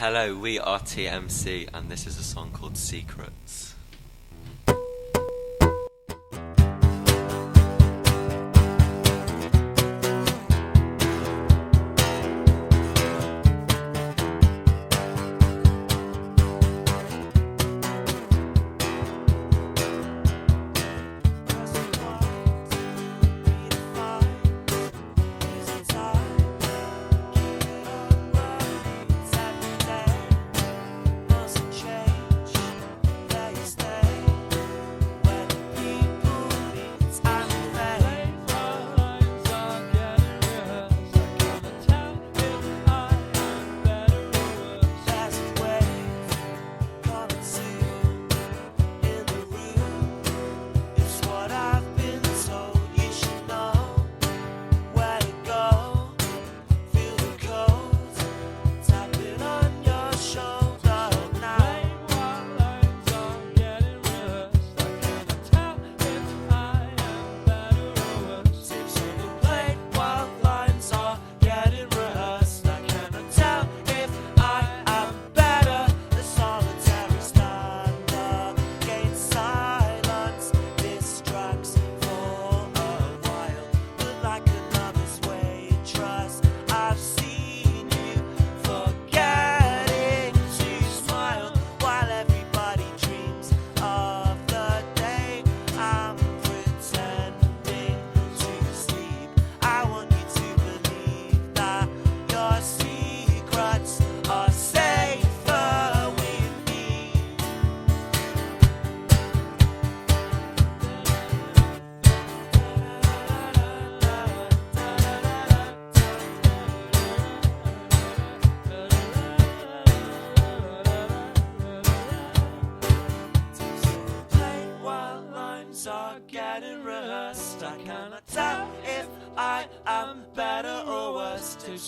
Hello, we are TMC, and this is a song called Secrets.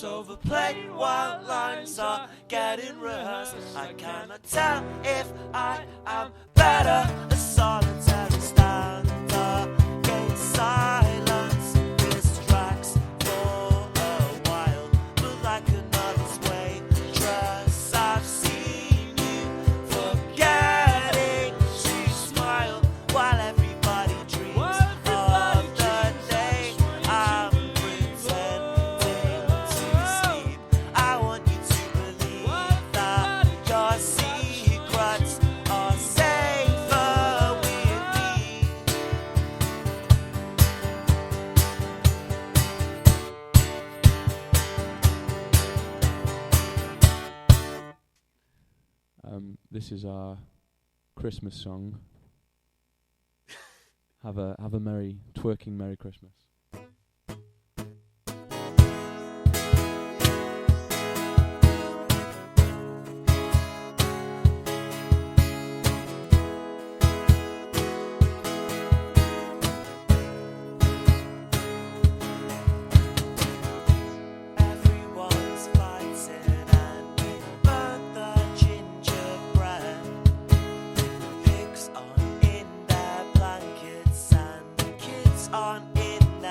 Overplayed while lines are getting rehearsed. I cannot tell if I am better. A solitary stander gains silence, distracts for a while, but like another's waitress, I've seen you forgetting to smile while everybody dreams of the day I'm This is our Christmas song. Have a merry, twerking Merry Christmas. on in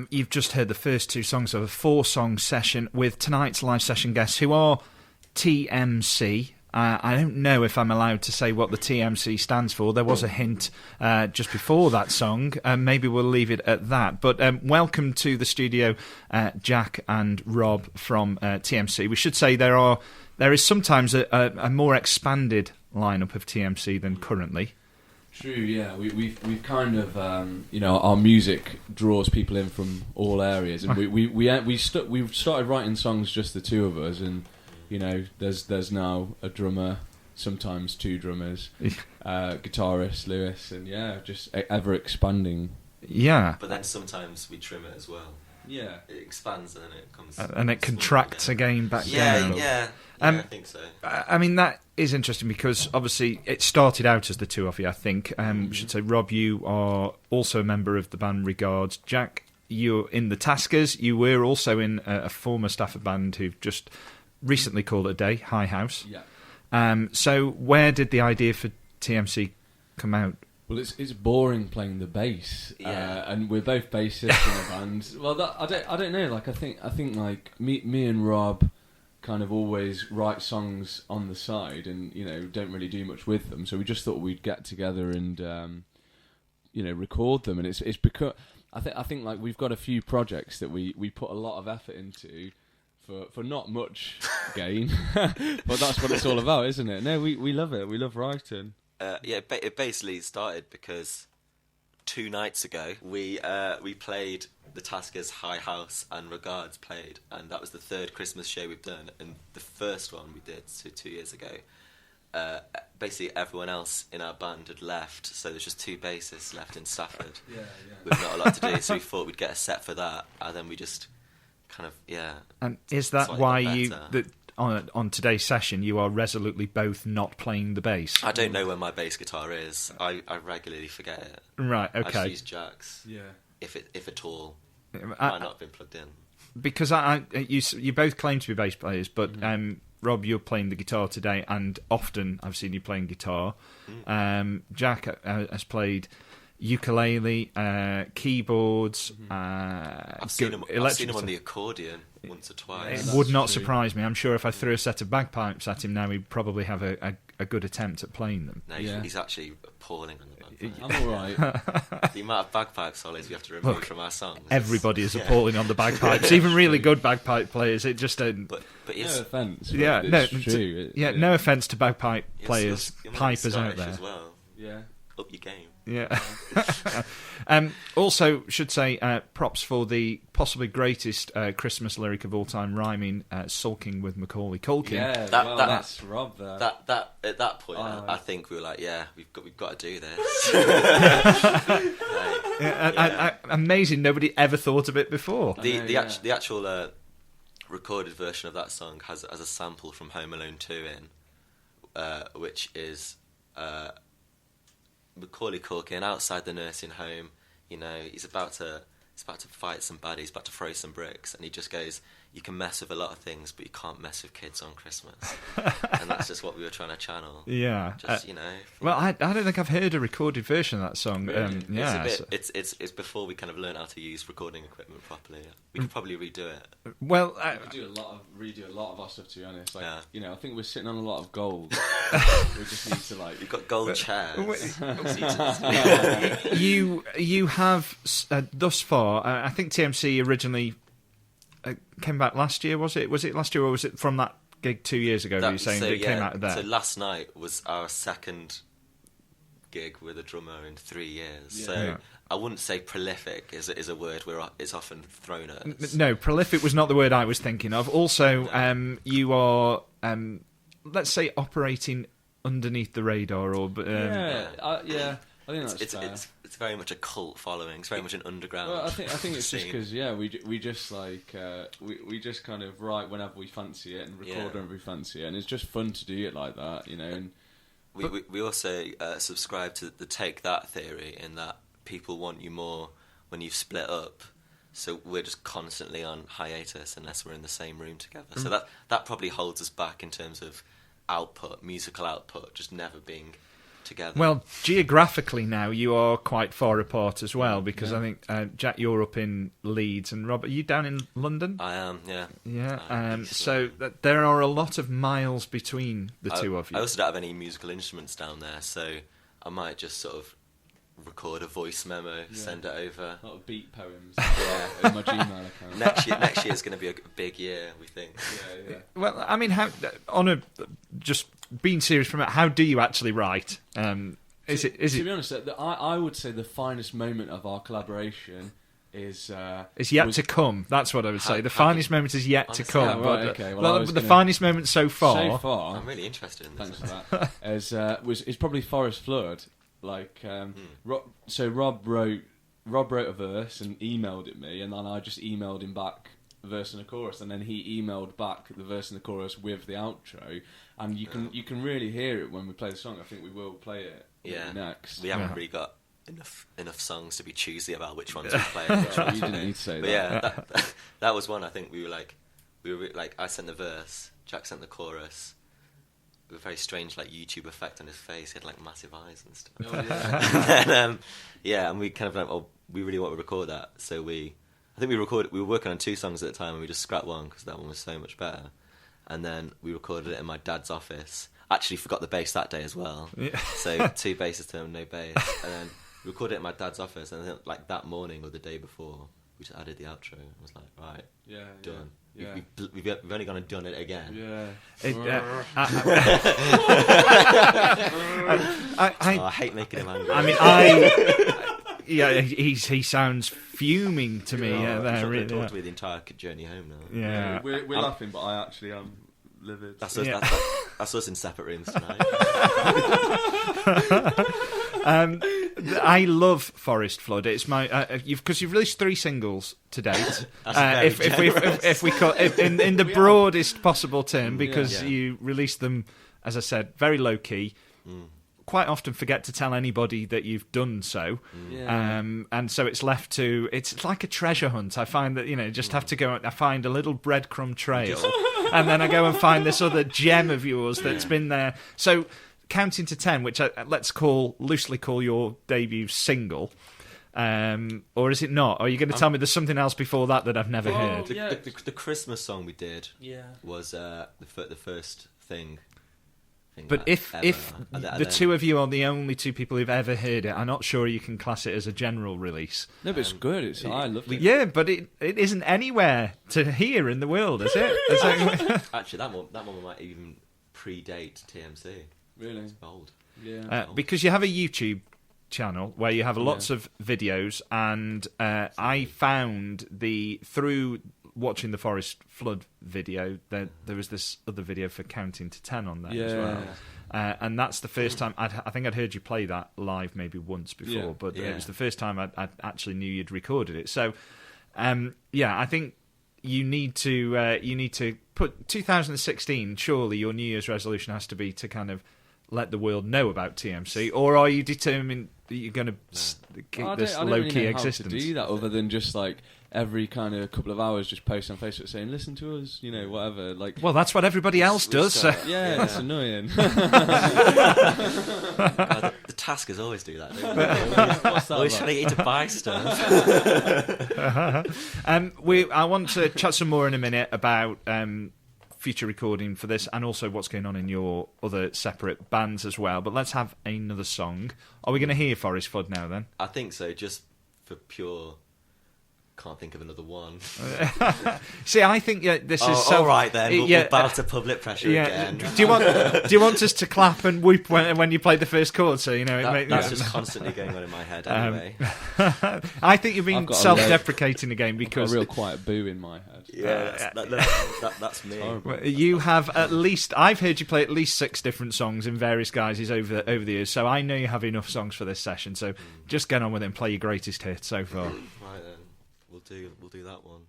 You've just heard the first two songs of a 4-song session with tonight's live session guests, who are TMC. I don't know if I'm allowed to say what the TMC stands for. There was a hint just before that song. Maybe we'll leave it at that. But welcome to the studio, Jack and Rob from TMC. We should say there is sometimes a more expanded lineup of TMC than currently. True, yeah. We've kind of our music draws people in from all areas, and we've started writing songs just the two of us, and there's now a drummer, sometimes 2 drummers, guitarist Lewis, and just ever expanding. Yeah, but then sometimes we trim it as well. Yeah, it expands and then it comes and it contracts again back down. Yeah, I think so. I mean, that is interesting because obviously it started out as the two of you, I think. We should say, Rob, you are also a member of the band Regards. Jack, you're in the Taskers. You were also in a former Stafford band who've just recently called it a day, High House. Yeah. So where did the idea for TMC come out? Well, it's boring playing the bass, and we're both bassists in a band. Well, I don't know. Like I think like me and Rob kind of always write songs on the side, and don't really do much with them. So we just thought we'd get together and record them. And it's because I think like we've got a few projects that we put a lot of effort into for not much gain, but that's what it's all about, isn't it? No, we love it. We love writing. It basically started because 2 nights ago we played the Taskers, High House and Regards played, and that was the 3rd Christmas show we've done, and the first one we did 2 years ago. Basically everyone else in our band had left, so there's just 2 bassists left in Stafford with not a lot to do, so we thought we'd get a set for that, and then we just kind of And is that why you on today's session you are resolutely both not playing the bass? I don't know where my bass guitar is. I regularly forget it. Right, okay. I just use Jack's. Yeah. If at all. It might not have been plugged in. Because you both claim to be bass players, but Rob, you're playing the guitar today, and often I've seen you playing guitar. Jack has played ukulele, keyboards. I've seen him on the accordion once or twice. It would not surprise me. I'm sure if I threw a set of bagpipes at him now, he'd probably have a good attempt at playing them. No, he's actually appalling on the bagpipes. I'm all right. The amount of bagpipe solos we have to remove from our songs. Everybody is appalling on the bagpipes, even really good bagpipe players. It just But no offence. True. No offence to bagpipe players, pipers out there. As well. Yeah. Up your game. Yeah. Also, should say props for the possibly greatest Christmas lyric of all time, rhyming "sulking with Macaulay Culkin." Yeah, that's Rob there. That at that point, I think we were like, we've got to do this. Amazing! Nobody ever thought of it before. The actual recorded version of that song has a sample from Home Alone 2 in, which is. Macaulay Culkin outside the nursing home, he's about to fight some baddies, about to throw some bricks, and he just goes, "You can mess with a lot of things, but you can't mess with kids on Christmas." And that's just what we were trying to channel. Yeah, just Well, I don't think I've heard a recorded version of that song. Really? It's before we kind of learned how to use recording equipment properly. We could probably redo it. Well, we redo a lot of our stuff, to be honest. Like, I think we're sitting on a lot of gold. We just need to We've got gold chairs. You have thus far. I think TMC originally came back last year. Was it last year, or was it from that gig 2 years ago? Were you saying that it came out of there? So last night was our second gig with a drummer in 3 years. Yeah. So I wouldn't say prolific is a word is often thrown at us. No, prolific was not the word I was thinking of. Also, you are, let's say, operating underneath the radar, or I think that's fair. It's very much a cult following. It's very much an underground. Well, I think it's just because we just like we just kind of write whenever we fancy it and record whenever we fancy it, and it's just fun to do it like that, And we also subscribe to the take that theory, in that people want you more when you've split up. So we're just constantly on hiatus unless we're in the same room together. So that probably holds us back in terms of output, musical output, just never being together. Well, geographically now you are quite far apart as well, because I think Jack, you're up in Leeds, and Rob, are you down in London? I am, yeah. Yeah. So there are a lot of miles between the two of you. I also don't have any musical instruments down there, so I might just sort of record a voice memo, send it over. A lot of beat poems. Yeah. In my Gmail account. Next year is going to be a big year, we think. Yeah. Well, I mean, how just being serious from it, how do you actually write? Is it? To be honest, I would say the finest moment of our collaboration is yet to come. That's what I would say. The finest moment is yet to come. Oh, right, okay. Well, the finest moment so far. I'm really interested in this. Thanks for that. is probably Forest Flood. Like, so Rob wrote a verse and emailed it me, and then I just emailed him back a verse and a chorus, and then he emailed back the verse and the chorus with the outro, and you can really hear it when we play the song. I think we will play it next. We haven't really got enough songs to be choosy about which ones we play. You didn't need to say that. Yeah, that was one. I think we were like I sent the verse, Jack sent the chorus. A very strange YouTube effect on his face. He had like massive eyes and stuff. Oh, yeah. And, and we kind of like, we really want to record that. So I think we were working on 2 songs at the time, and we just scrapped one because that one was so much better. And then we recorded it in my dad's office. Actually forgot the bass that day as well. Yeah. So 2 basses to him, no bass. And then we recorded it in my dad's office, and then like that morning or the day before, we just added the outro. I was like, right, done. Yeah. We've only gone and done it again. Yeah. I hate making him angry. I mean, he sounds fuming to me. There, really. Talked to me the entire journey home now. Yeah, we're laughing, but I actually am livid. That's us in separate rooms tonight. I love Forest Flood. It's my because you've released 3 singles to date. If we call in the broadest possible term, because you released them, as I said, very low key. Quite often forget to tell anybody that you've done so, and so it's left to it's like a treasure hunt. I find that just have to go. I find a little breadcrumb trail, and then I go and find this other gem of yours that's been there. So. Counting to 10, which let's loosely call your debut single, or is it not? Or are you going to tell me there's something else before that I've never heard? The Christmas song we did was the first thing. But if the 2 of you are the only 2 people who've ever heard it, I'm not sure you can class it as a general release. No, but it's good. I loved it. Yeah, but it isn't anywhere to hear in the world, is it? Actually, that one might even predate TMC. Really? It's bold. Yeah. Because you have a YouTube channel where you have lots of videos, and I found through watching the Forest Flood video that there was this other video for Counting to 10 on there as well. And that's the first time I think I'd heard you play that live maybe once before, but it was the first time I actually knew you'd recorded it. So I think you need to put 2016. Surely your New Year's resolution has to be to kind of let the world know about TMC, or are you determined that you're going to keep this low-key existence? I don't really know how to do that other than just like every kind of couple of hours just post on Facebook saying listen to us, whatever. Like, well, that's what everybody else does. So. Yeah, it's annoying. God, the taskers always do that, don't they? What's that always trying to get you to buy stuff. I want to chat some more in a minute about future recording for this, and also what's going on in your other separate bands as well. But let's have another song. Are we going to hear Forest Flood now then? I think so, just for pure... Can't think of another one. See, I think this is so... All right then, we'll bow to public pressure again. Do you want us to clap and whoop when you play the first chord? So that's just constantly going on in my head anyway. I think you're being self-deprecating again because I've got a real quiet boo in my head. Yeah, that's me. You have at least I've heard you play at least 6 different songs in various guises over the years. So I know you have enough songs for this session. So just get on with it and play your greatest hit so far. Right then. We'll do that one.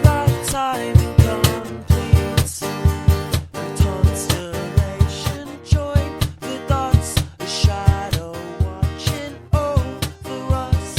Lifetime incomplete. A constellation join the dots. A shadow watching over us.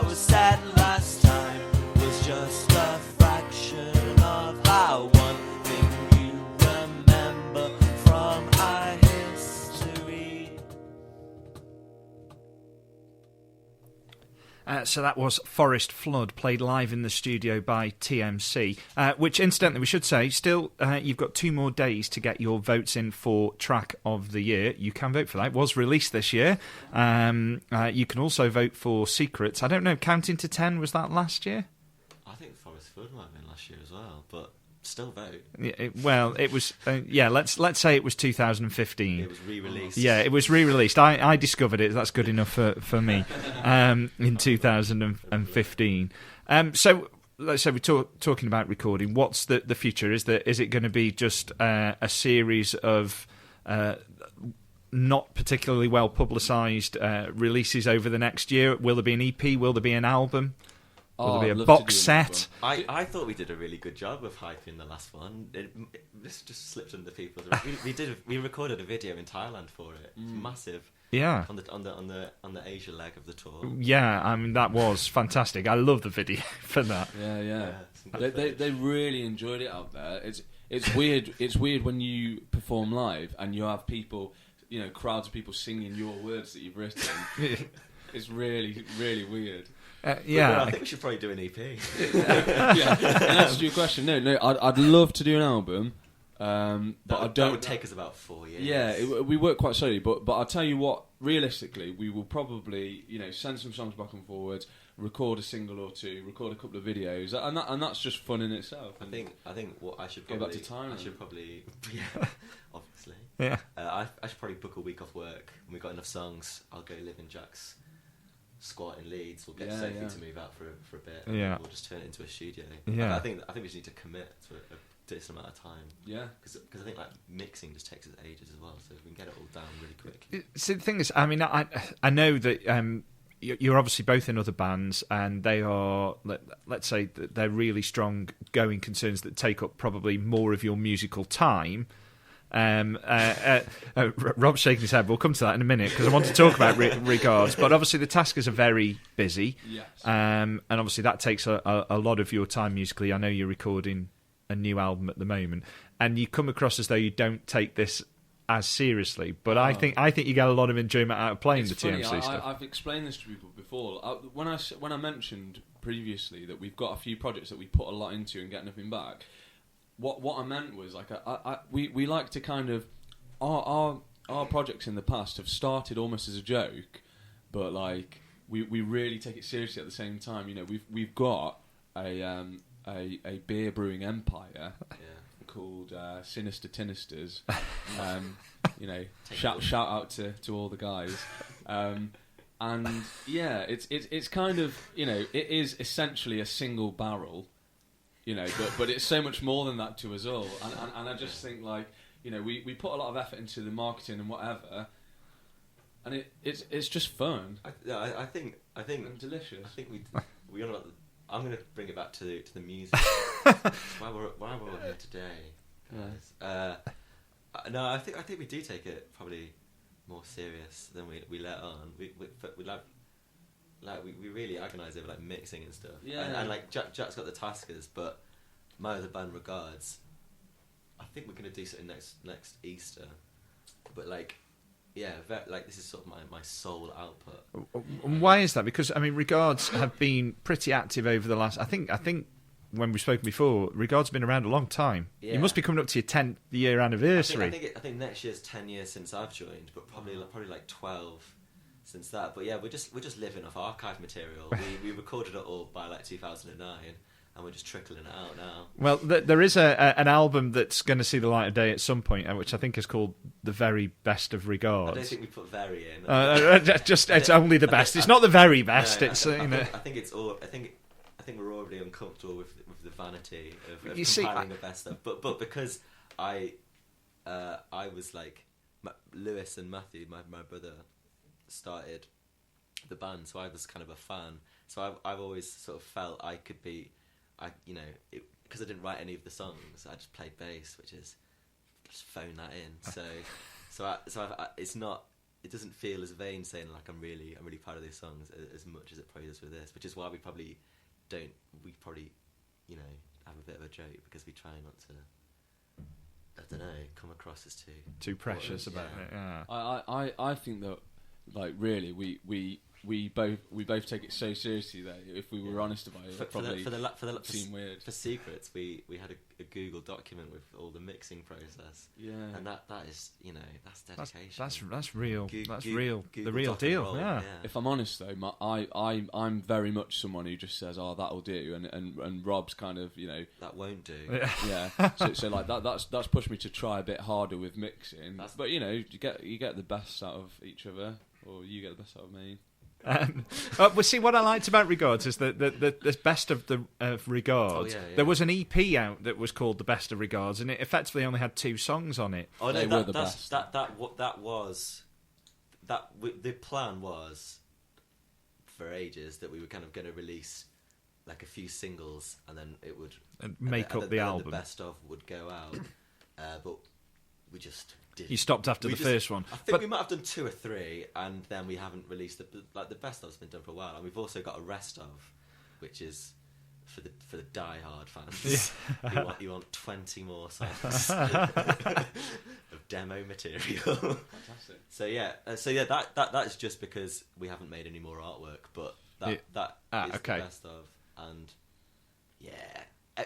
was said last time was just a fraction of how one thing you remember from our history. So that was Forest Flood, played live in the studio by TMC, which, incidentally, we should say, still, you've got 2 more days to get your votes in for Track of the Year. You can vote for that. It was released this year. You can also vote for Secrets. I don't know, Counting to 10, was that last year? I think Forest Flood might have been last year as well, but still vote. It was, let's say it was 2015. It was re-released. Yeah, it was re-released. I discovered it. That's good enough for me in 2015. So let's say we're talking about recording. What's the future? Is it going to be just a series of not particularly well publicised releases over the next year? Will there be an EP? Will there be an album? Will there be a box set? I thought we did a really good job of hyping the last one. This just slipped under people's. We recorded a video in Thailand for it. It's massive. Yeah. On the Asia leg of the tour. Yeah, I mean that was fantastic. I love the video for that. Yeah. They really enjoyed it out there. It's weird. It's weird when you perform live and you have people, crowds of people singing your words that you've written. It's really, really weird. Yeah, I think we should probably do an EP. Yeah, and answer to your question, no, I'd love to do an album, but I don't. That would take us about 4 years. Yeah, we work quite slowly, but I'll tell you what. Realistically, we will probably send some songs back and forwards, record a single or two, record a couple of videos, and that's just fun in itself. I think what I should go probably back to time. I should probably obviously. Yeah. I should probably book a week off work. When we've got enough songs, I'll go live in Jack's squat in Leeds. We'll get Sophie to move out for a bit. Yeah. And we'll just turn it into a studio. Yeah. I think we just need to commit to a decent amount of time. Yeah. Because I think mixing just takes us ages as well. So if we can get it all down really quickly. See, the thing is, I mean, I know that you're obviously both in other bands, and they are, let's say, that they're really strong going concerns that take up probably more of your musical time. Rob's shaking his head. We'll come to that in a minute because I want to talk about Regards. But obviously the Taskers are very busy, yes. And obviously that takes a lot of your time musically. I know you're recording a new album at the moment, and you come across as though you don't take this as seriously. But I think you get a lot of enjoyment out of playing the funny, TMC stuff. I've explained this to people before. When I mentioned previously that we've got a few projects that we put a lot into and get nothing back. What I meant was we like to kind of our projects in the past have started almost as a joke, but we really take it seriously at the same time. We've got a beer brewing empire called Sinister Tinisters. Shout out to all the guys. And yeah, it's kind of it is essentially a single barrel. But it's so much more than that to us all, and I just think we put a lot of effort into the marketing and whatever, and it's just fun. I think and delicious. I think we are not. I'm going to bring it back to the music. why we're here today, guys. No, I think we do take it probably more serious than we let on. We really agonise over mixing and stuff. Yeah. And Jack's got the Taskers, but my other band Regards, I think we're gonna do something next Easter. But this is sort of my sole output. Why is that? Because I mean, Regards have been pretty active over the last. I think when we've spoken before, Regards have been around a long time. Yeah. You must be coming up to your 10th year anniversary. I think next year's 10 years since I've joined, but probably 12 since that. But yeah, we're just living off archive material. We recorded it all by 2009, and we're just trickling it out now. Well, there is an album that's going to see the light of day at some point, which I think is called The Very Best of Regards. I don't think we put very in. It's only the best. It's not the very best. I think we're already uncomfortable with the vanity of compiling the best stuff. But because I was Lewis and Matthew, my brother, started the band, so I was kind of a fan. So I've always sort of felt I could be, because I didn't write any of the songs, I just played bass, which is just phone that in. So it's not. it doesn't feel as vain saying like I'm really proud of these songs as much as it probably does with this, which is why we probably you know, have a bit of a joke because we try not to, I don't know, come across as too precious about it. Yeah. I think that, like, really we both take it so seriously that if we were honest about it, probably seem weird. For Secrets, we had a Google document with all the mixing process. Yeah, and that is, you know, that's dedication. That's real. That's real. Google the real deal. roll, yeah. If I'm honest though, I'm very much someone who just says, "Oh, that'll do," and Rob's kind of, you know, that won't do. Yeah. so like that's pushed me to try a bit harder with mixing. But you know, you get the best out of each other, or you get the best out of me. Well, see, what I liked about Regards is the best of the Regards. Oh, yeah. There was an EP out that was called The Best of Regards, and it effectively only had 2 songs on it. Oh, no, They were the best. The plan was for ages that we were kind of going to release like a few singles, and then it would make up the album. The best of would go out, but we just didn't. You stopped after the first one. I think we might have done 2 or 3, and then we haven't released the best of's been done for a while, and we've also got a rest of, which is for the die-hard fans. Yeah. you want 20 more songs of demo material. Fantastic. So that is just because we haven't made any more artwork, but that is the best of, and yeah,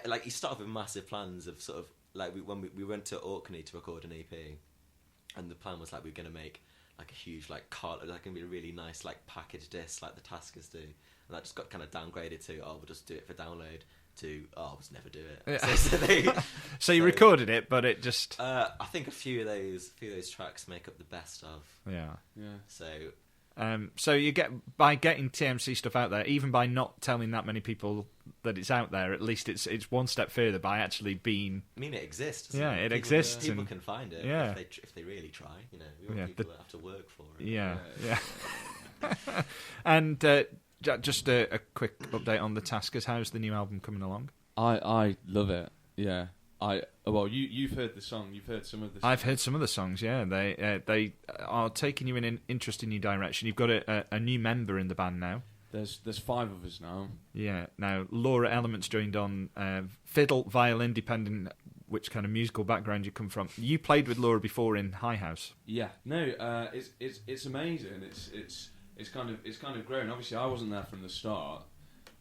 like you start off with massive plans of sort of like when we went to Orkney to record an EP, and the plan was like we were going to make like a huge like going to be a really nice like package disc like the Taskers do, and that just got kind of downgraded to we'll just do it for download to we'll just never do it. Yeah. So you recorded it, but it just I think a few of those tracks make up the best of. Yeah. So you get by getting TMC stuff out there, even by not telling that many people that it's out there. At least it's one step further by actually being. I mean, it exists. Yeah, it people, exists. People can find it. Yeah. if they really try. You know, we want people that have to work for it. Yeah. And just a quick update on the Taskers. How's the new album coming along? I love it. Yeah. You've heard the song. You've heard some of the songs. I've heard some of the songs, yeah. They are taking you in an interesting new direction. You've got a new member in the band now. There's 5 of us now. Yeah. Now, Laura Element's joined on fiddle, violin, depending which kind of musical background you come from. You played with Laura before in High House. Yeah. No, it's amazing. It's kind of grown. Obviously, I wasn't there from the start,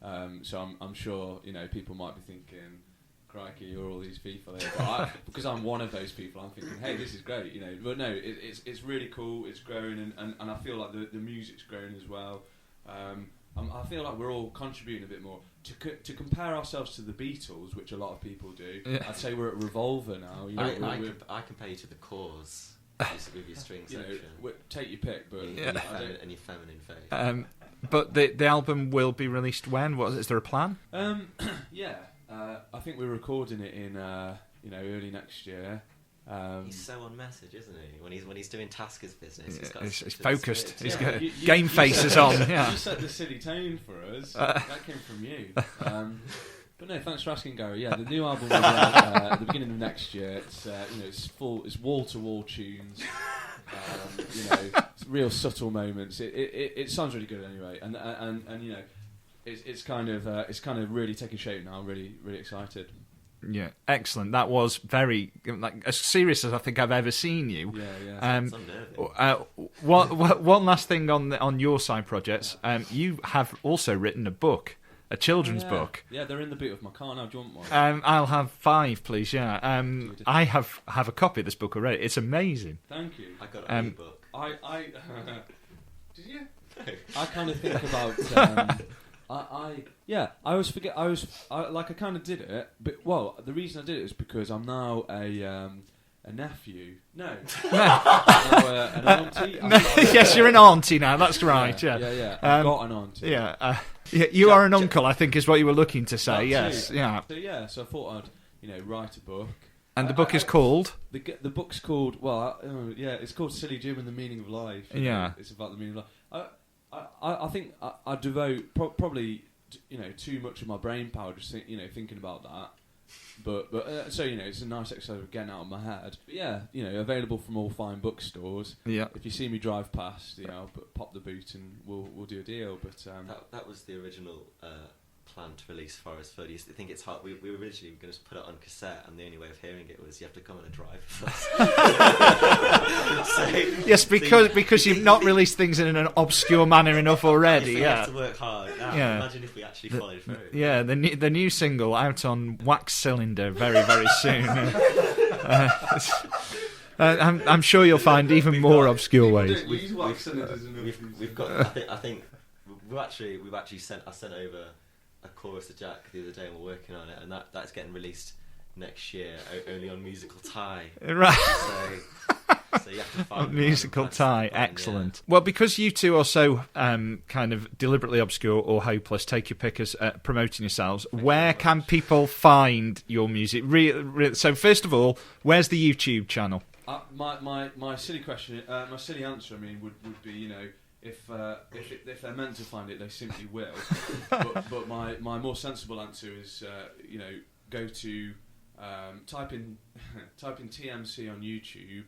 so I'm sure, you know, people might be thinking, crikey, you're all these people here. But because I'm one of those people, I'm thinking, hey, this is great, you know. But no, it's really cool. It's growing, and I feel like the music's growing as well. I feel like we're all contributing a bit more. To compare ourselves to the Beatles, which a lot of people do, I'd say we're at Revolver now. You know, I compare you to the Cause with your string section. Take your pick, but and your feminine face. But the album will be released when? Is there a plan? Yeah. I think we're recording it in early next year. He's so on message, isn't he? When he's doing Taskers business, he's focused. He's got game faces on. Yeah. You set the silly tone for us. That came from you. But no, thanks for asking, Gary. Yeah, the new album will be out at the beginning of next year. It's it's wall to wall tunes. It's real subtle moments. It sounds really good anyway, and you know. It's kind of really taking shape now. I'm really, really excited. Yeah, excellent. That was very as serious as I think I've ever seen you. Yeah. One last thing on your side projects. You have also written a book, a children's book. Yeah, they're in the boot of my car now. Do you want one? I'll have 5, please. Yeah. I have a copy of this book already. It's amazing. Thank you. I got an e-book. I did you? I kind of think about. I always forget. I kind of did it, but the reason I did it is because I'm now a nephew. No, now, an auntie. Yes, you're an auntie now. That's right. Yeah. I've got an auntie. Yeah, you are an uncle. I think is what you were looking to say. Yes. Yeah. So I thought I'd write a book. And the book is called. The book's called. It's called Silly Jim and the Meaning of Life. Yeah. It's about the meaning of life. I think I devote probably too much of my brain power just thinking about that. So it's a nice exercise of getting out of my head. But yeah, available from all fine bookstores. Yeah. If you see me drive past, I'll pop the boot and we'll do a deal. But that was the original plan to release Forest Foot. I think it's hard. We were originally going to put it on cassette, and the only way of hearing it was you have to come on a drive first. Yes, because you've not released things in an obscure manner enough already. You have to work hard. Yeah. Imagine if we actually followed through. Yeah, the new single out on Wax Cylinder very, very soon. I'm sure you'll find even more obscure ways. We've got. I think we've actually sent over a chorus to Jack the other day, and we're working on it, and that's getting released next year, only on Musical Tie. Right. So you have to find Musical Tie, excellent. Yeah. Well, because you two are so kind of deliberately obscure or hopeless, take your pick as promoting yourselves. Where can people find your music? So first of all, where's the YouTube channel? My silly question, my silly answer, would be, if they're meant to find it, they simply will. but my more sensible answer is, go to type in TMC on YouTube,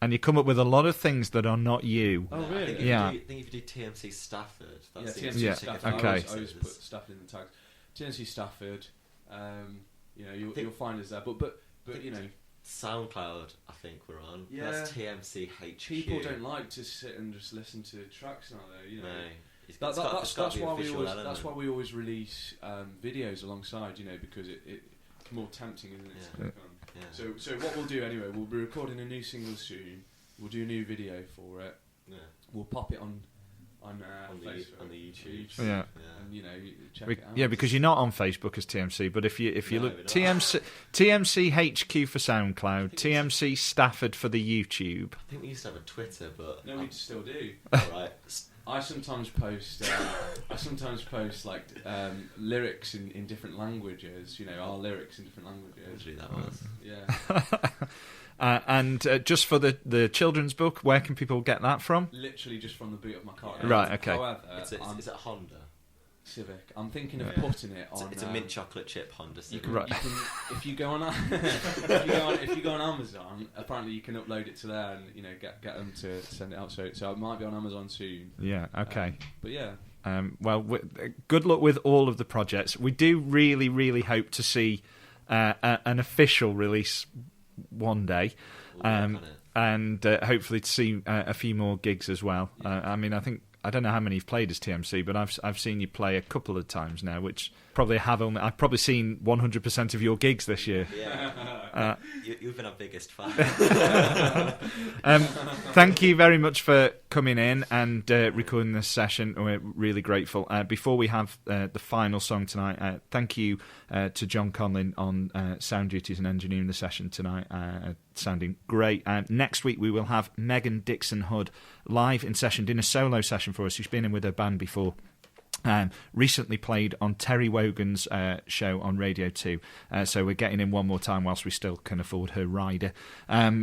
and you come up with a lot of things that are not you. Oh really? I think if you do TMC Stafford, that's TMC Stafford. Okay. I always put Stafford in the tags. TMC Stafford, you'll find us there. But SoundCloud, I think we're on. Yeah. That's TMC HQ. People don't like to sit and just listen to tracks now, though. No. That's why we always release videos alongside, because it's more tempting, isn't it? Yeah. To click on. Yeah. So what we'll do anyway, we'll be recording a new single soon. We'll do a new video for it. Yeah. We'll pop it on Facebook, on the YouTube. Yeah. And check it out. Yeah, because you're not on Facebook as TMC, but if you look TMC HQ for SoundCloud, TMC Stafford for the YouTube. I think we used to have a Twitter, but no, we still do. All right. I sometimes post like lyrics in different languages. Our lyrics in different languages. Usually that was. Yeah. And just for the children's book, where can people get that from? Literally just from the boot of my car. Yeah. Right. Okay. However, is it Honda? Civic. I'm thinking of putting it on. It's a mint chocolate chip Honda Civic. If you go on Amazon, apparently you can upload it to there and get them to send it out. So it might be on Amazon soon. Yeah. Okay. But yeah. Well, good luck with all of the projects. We do really, really hope to see an official release one day, and hopefully to see a few more gigs as well. Yeah. I don't know how many you've played as TMC, but I've seen you play a couple of times now, which I've probably seen 100% of your gigs this year. Yeah. You've been our biggest fan. Thank you very much for coming in and recording this session. We're really grateful. Before we have the final song tonight, thank you to John Conlin on sound duties and engineering the session tonight. Sounding great. Next week we will have Megan Dixon Hood live in session, doing a solo session for us. She's been in with her band before. Recently played on Terry Wogan's show on Radio 2, so we're getting in one more time whilst we still can afford her rider.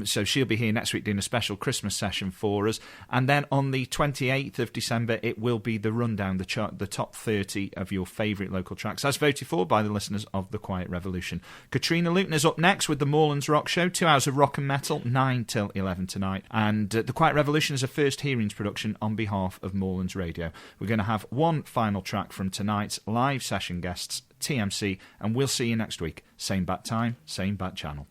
So she'll be here next week doing a special Christmas session for us, and then on the 28th of December it will be the rundown, the top 30 of your favourite local tracks as voted for by the listeners of The Quiet Revolution. Katrina Luton is up next with the Moorlands Rock Show, 2 hours of rock and metal, 9 till 11 tonight, and The Quiet Revolution is a first hearings production on behalf of Moorlands Radio. We're going to have one final track from tonight's live session guests, TMC, and we'll see you next week. Same bat time, same bat channel.